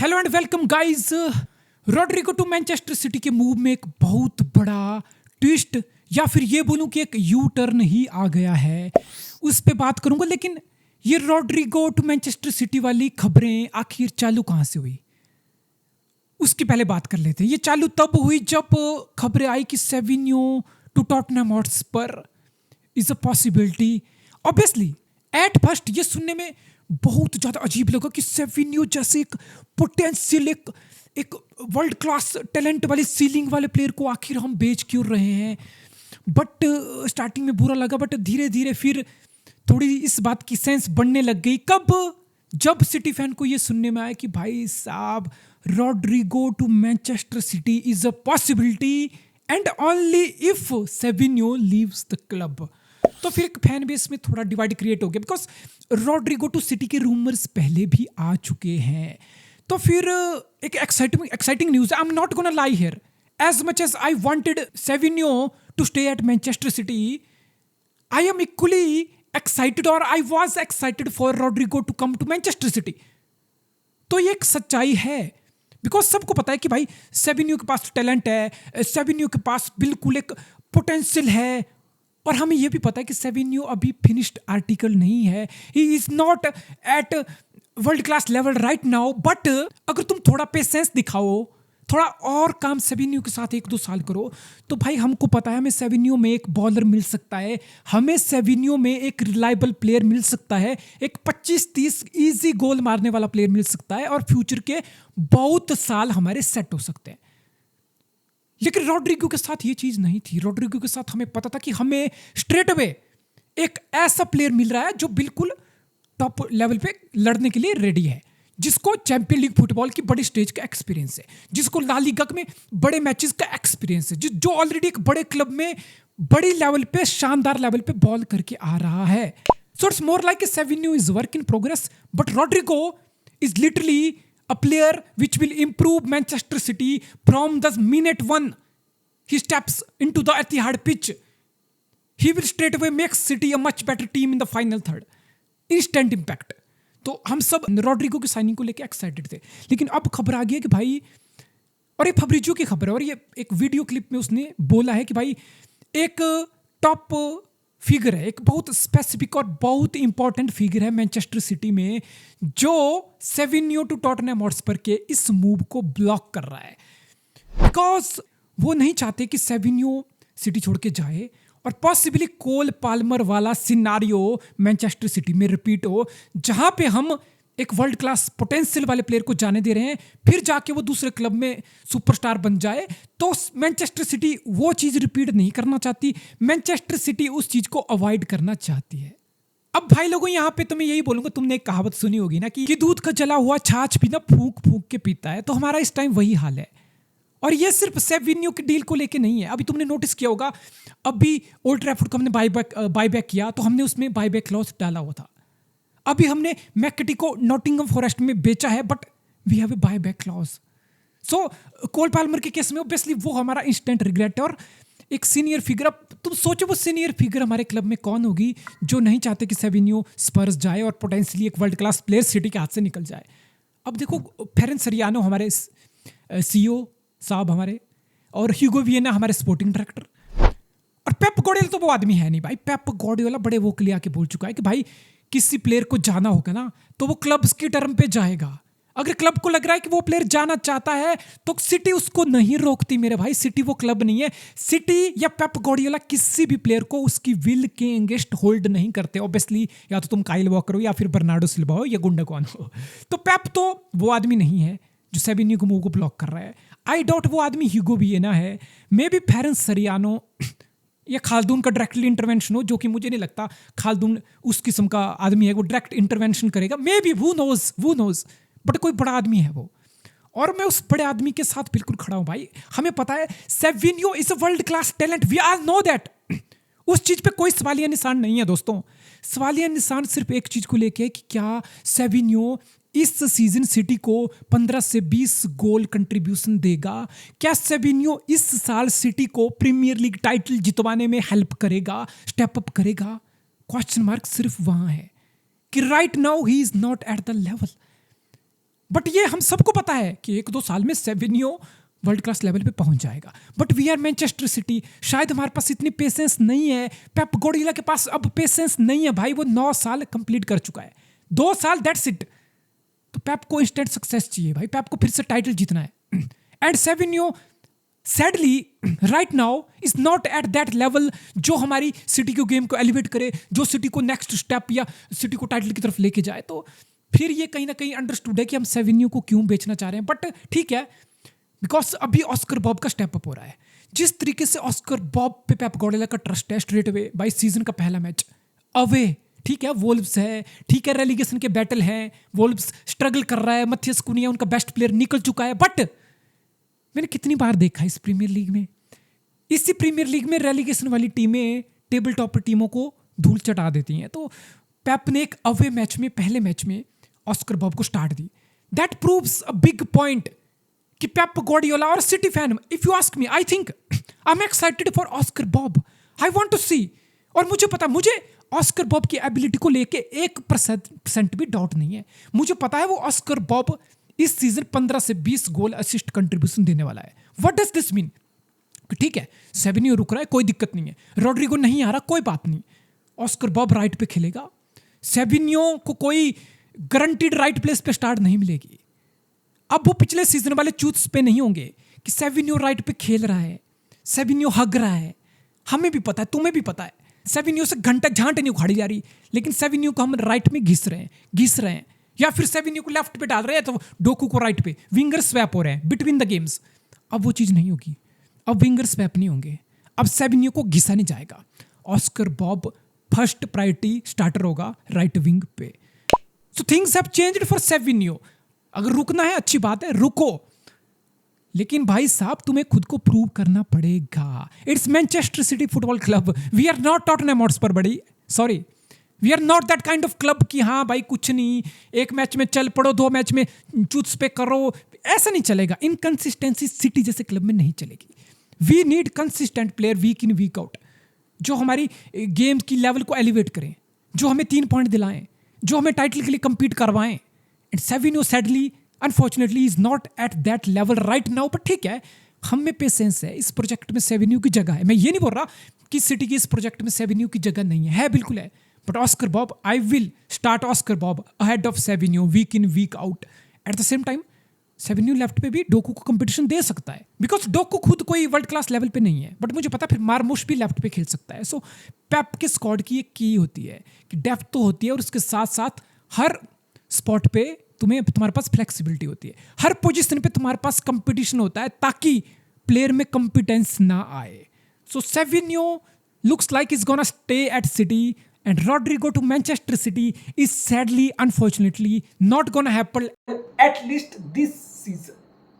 Hello and welcome guys. Rodrigo to Manchester City के move में एक बहुत बड़ा ट्विस्ट या फिर ये बोलूं कि एक यू टर्न ही आ गया है, उस पे बात करूंगा। लेकिन ये रॉड्रिगो टू मैनचेस्टर सिटी वाली खबरें आखिर चालू कहाँ से हुई, उसकी पहले बात कर लेते हैं। ये चालू तब हुई जब खबरें आई कि Savinho to Tottenham Hotspur is a possibility. Obviously at first ये सुनने में बहुत ज़्यादा अजीब लगा कि सेविन्यो जैसे एक पोटेंशियल एक वर्ल्ड क्लास टैलेंट वाले सीलिंग वाले प्लेयर को आखिर हम बेच क्यों रहे हैं। बट स्टार्टिंग में बुरा लगा, बट धीरे धीरे फिर थोड़ी इस बात की सेंस बढ़ने लग गई। कब? जब सिटी फैन को ये सुनने में आया कि भाई साहब Rodrigo to Manchester City is a possibility and only if Savinho leaves the club. तो फिर एक फैन बेस में थोड़ा डिवाइड क्रिएट हो गया, बिकॉज रॉड्रिगो टू सिटी के रूमर्स पहले भी आ चुके हैं। तो फिर एक exciting news. I am not gonna lie here, as much as I wanted Savinho to stay at Manchester City, I am equally excited और I was excited for Rodrigo to come to Manchester City. तो ये एक सच्चाई है, because सबको पता है कि भाई सेविन्यो के पास टैलेंट है, सेविन्यो के पास बिल्कुल एक पोटेंशियल है। और हमें यह भी पता है कि सेविन्यो अभी फिनिश्ड आर्टिकल नहीं है, he is not eight world class level right now. But अगर तुम थोड़ा पेशेंस दिखाओ, थोड़ा और काम सेविन्यो के साथ 1-2 साल करो, तो भाई हमको पता है हमें सेविन्यो में एक बॉलर मिल सकता है, हमें सेविन्यो में एक रिलायबल प्लेयर मिल सकता है, एक 25-30 इजी गोल मारने वाला प्लेयर मिल सकता है, और फ्यूचर के बहुत साल हमारे सेट हो सकते हैं। लेकिन रॉड्रिगो के साथ ये चीज नहीं थी। रॉड्रिगो के साथ हमें पता था कि हमें स्ट्रेट अवे एक ऐसा प्लेयर मिल रहा है जो बिल्कुल टॉप लेवल पे लड़ने के लिए रेडी है, जिसको चैंपियन लीग फुटबॉल की बड़ी स्टेज का एक्सपीरियंस है, जिसको ला लीगा में बड़े मैचेस का एक्सपीरियंस है, जो ऑलरेडी एक बड़े क्लब में बड़ी लेवल पे शानदार लेवल पे बॉल करके आ रहा है। So it's more like a Savinho is work in progress, but Rodrigo is literally a player which will improve Manchester City from the minute one he steps into the Etihad pitch. He will straight away make City a much better team in the final third. Instant impact. तो हम सब Rodrigo की signing को लेके excited थे, लेकिन अब खबर आ गई है कि भाई, और ये फब्रिजियो की खबर है, और ये एक वीडियो क्लिप में उसने बोला है कि भाई एक टॉप फिगर है, एक बहुत स्पेसिफिक और बहुत इंपॉर्टेंट फिगर है मैनचेस्टर सिटी में, जो सेविन्यो टू टॉटनहम हॉटस्पर के इस मूव को ब्लॉक कर रहा है। बिकॉज वो नहीं चाहते कि सेविन्यो सिटी छोड़ के जाए और पॉसिबली कोल पाल्मर वाला सिनारियो मैनचेस्टर सिटी में रिपीट हो, जहां पे हम एक वर्ल्ड क्लास पोटेंशियल वाले प्लेयर को जाने दे रहे हैं, फिर जाके वो दूसरे क्लब में सुपरस्टार बन जाए। तो मैनचेस्टर सिटी वो चीज़ रिपीट नहीं करना चाहती, मैनचेस्टर सिटी उस चीज़ को अवॉइड करना चाहती है। अब भाई लोगों, यहाँ पे तो मैं यही बोलूंगा, तुमने एक कहावत सुनी होगी ना कि दूध का जला हुआ छाछ भी ना फूंक फूंक के पीता है। तो हमारा इस टाइम वही हाल है, और ये सिर्फ सेविन्यो की डील को लेके नहीं है। अभी तुमने नोटिस किया होगा, अभी ओल्ड ट्रैफोर्ड को हमने बाईबैक किया, तो हमने उसमें बाईबैक क्लॉज डाला हुआ था। अभी हमने मैकटी को नॉटिंघम फॉरेस्ट में बेचा है, but we have a buy back clause. So Cole Palmer के केस में ऑब्वियसली वो हमारा इंस्टेंट रिग्रेट है। और एक सीनियर फिगर, अब तुम सोचो वो सीनियर फिगर हमारे क्लब में कौन होगी जो नहीं चाहते कि सेविन्यो स्पर्स जाए और पोटेंशियली एक वर्ल्ड क्लास प्लेयर सिटी के हाथ से निकल जाए। अब देखो, फेरेंस सरियानो हमारे सीईओ साहब हमारे, और ह्यूगो वियना हमारे स्पोर्टिंग डायरेक्टर, और पेप गार्डियोला तो वो आदमी है नहीं भाई। पेप गार्डियोला बड़े वोकली आके बोल चुका है कि भाई किसी प्लेयर को जाना होगा ना, तो वो क्लब्स की टर्म पे जाएगा। अगर क्लब को लग रहा है कि वो प्लेयर जाना चाहता है, तो सिटी उसको नहीं रोकती मेरे भाई। सिटी वो क्लब नहीं है। सिटी या पेप गार्डियोला किसी भी प्लेयर को उसकी विल के अगेंस्ट होल्ड नहीं करते। ऑब्वियसली या तो तुम काइल वॉकर हो, या फिर बर्नार्डो सिल्वा हो, या गुंडोगान हो। तो पेप तो वो आदमी नहीं है जो सेविन्यो के मूव को ब्लॉक कर रहा है। आई डाउट वो आदमी ह्यूगो वियना है, मे बी फेरेंस सरियानो या खालदून का डायरेक्टली इंटरवेंशन हो, जो कि मुझे नहीं लगता खालदून उस किस्म का आदमी है वो डायरेक्ट इंटरवेंशन करेगा। मे बी वो नोज, बट कोई बड़ा आदमी है वो, और मैं उस बड़े आदमी के साथ बिल्कुल खड़ा हूं भाई। हमें पता है Savinho is a world class talent, we are know that. उस चीज पे कोई सवालिया निशान नहीं है दोस्तों। सवालिया निशान सिर्फ एक चीज को लेके है कि क्या सेविन्यो इस सीजन सिटी को 15 से 20 गोल कंट्रीब्यूशन देगा? क्या सेविन्यो इस साल सिटी को प्रीमियर लीग टाइटल जितवाने में हेल्प करेगा, स्टेप अप करेगा? क्वेश्चन मार्क सिर्फ वहां है कि right now he is not at the level. But ये हम सबको पता है कि 1-2 साल में सेविन्यो वर्ल्ड क्लास लेवल पे पहुंच जाएगा। But we are Manchester City, शायद हमारे पास इतनी पेशेंस नहीं है। पेप गार्डियोला के पास अब पेशेंस नहीं है भाई, वो 9 साल कंप्लीट कर चुका है, 2 साल दैट्स इट। तो पेप को इंस्टेंट सक्सेस चाहिए भाई, पेप को फिर से टाइटल जीतना है। And Savinho sadly right now is not at that level जो हमारी सिटी को गेम को एलिवेट करे, जो सिटी को नेक्स्ट स्टेप या सिटी को टाइटल की तरफ लेके जाए। तो फिर ये कहीं ना कहीं अंडरस्टूड है कि हम सेविन्यो को क्यों बेचना चाह रहे हैं। बट ठीक है, बिकॉज अभी ऑस्कर बॉब का स्टेप अप हो रहा है। जिस तरीके से ऑस्कर बॉब पे पेप गार्डियोला का ट्रस्ट है, स्ट्रेट अवे बाई सीजन का पहला मैच अवे, ठीक है वोल्व्स है, ठीक है रेलीगेशन के बैटल हैं, वोल्व्स स्ट्रगल कर रहा है, मथियस कुनिया उनका बेस्ट प्लेयर निकल चुका है। बट मैंने कितनी बार देखा इस प्रीमियर लीग में, इसी प्रीमियर लीग में रेलीगेशन वाली टीमें टेबल टॉपर टीमों को धूल चटा देती हैं। तो पेप ने एक अवे मैच में, पहले मैच में ऑस्कर बॉब को स्टार्ट दी। That proves a big point कि पेप गार्डियोला और City fan, if you ask me, I think I am excited for Oscar Bobb, I want to see. और मुझे पता, मुझे ऑस्कर बॉब की एबिलिटी को लेके 1% भी डाउट नहीं है। मुझे पता है वो ऑस्कर बॉब इस सीजन 15 से 20 गोल असिस्ट कंट्रीब्यूशन देने वाला है। What does this mean? ठीक है सेविन्यो रुक रहा है, कोई दिक्कत नहीं है, रोड्रिगो नहीं आ रहा, कोई बात नहीं, ऑस्कर बॉब राइट पे खेलेगा। सेविन्यो को कोई गारंटीड राइट प्लेस पे स्टार्ट नहीं मिलेगी। अब वो पिछले सीजन वाले चूथ्स पे नहीं होंगे कि सेविन्यो राइट पे खेल रहा है, सेविन्यो हग रहा है। हमें भी पता है, तुम्हें भी पता है, सेविन्यो से घंटा झांट नहीं उखाड़ी जा रही, लेकिन सेविन्यो को हम राइट में घिस रहे हैं, या फिर सेविन्यो को लेफ्ट पे डाल रहे हैं तो डोकू को राइट पे, विंगर स्वैप हो रहे हैं बिटवीन द गेम्स। अब वो चीज़ नहीं होगी, अब विंगर स्वैप नहीं होंगे, अब सेविन्यो को घिसा नहीं जाएगा। Oscar Bobb first priority starter होगा राइट विंग पे। So things have changed for Savinho. अगर रुकना है अच्छी बात है, रुको, लेकिन भाई साहब तुम्हें खुद को प्रूव करना पड़ेगा। It's Manchester City football club, we are not Tottenham Hotspur बड़ी, sorry, we are not that kind of club कि हाँ भाई कुछ नहीं, एक मैच में चल पड़ो, 2 मैच में चूथ्स पे करो, ऐसा नहीं चलेगा। इनकंसिस्टेंसी सिटी जैसे क्लब में नहीं चलेगी। We need consistent player week in week out, जो हमारी गेम की लेवल को एलिवेट करें, जो हमें 3 पॉइंट दिलाएं, जो हमें टाइटल के लिए compete करवाएं। And Savinho sadly unfortunately is not at that level right now. But ठीक है, हम में पेशेंस है, इस प्रोजेक्ट में सेविन्यो की जगह है। मैं ये नहीं बोल रहा कि सिटी की इस प्रोजेक्ट में सेविन्यो की जगह नहीं है, बिल्कुल है। But Oscar Bobb, I will start Oscar Bobb ahead of Savinho week in week out. At the same time Savinho left पे भी डोकू को कंपटीशन दे सकता है, बिकॉज डोकू खुद कोई वर्ल्ड क्लास लेवल पे नहीं है। बट मुझे पता फिर मारमुश भी लेफ्ट पे खेल सकता है। सो पेप के स्क्वाड की एक की होती है कि डेप्थ तो होती है, और उसके साथ साथ हर स्पॉट पे तुम्हारे पास फ्लेक्सिबिलिटी होती है, हर पोजीशन पे तुम्हारे पास कंपटीशन होता है, ताकि प्लेयर में कंपिटेंस ना आए। सो सेविन्यो looks like he's gonna stay at City, and Rodrigo to Manchester City is sadly, unfortunately, not gonna happen at least this season.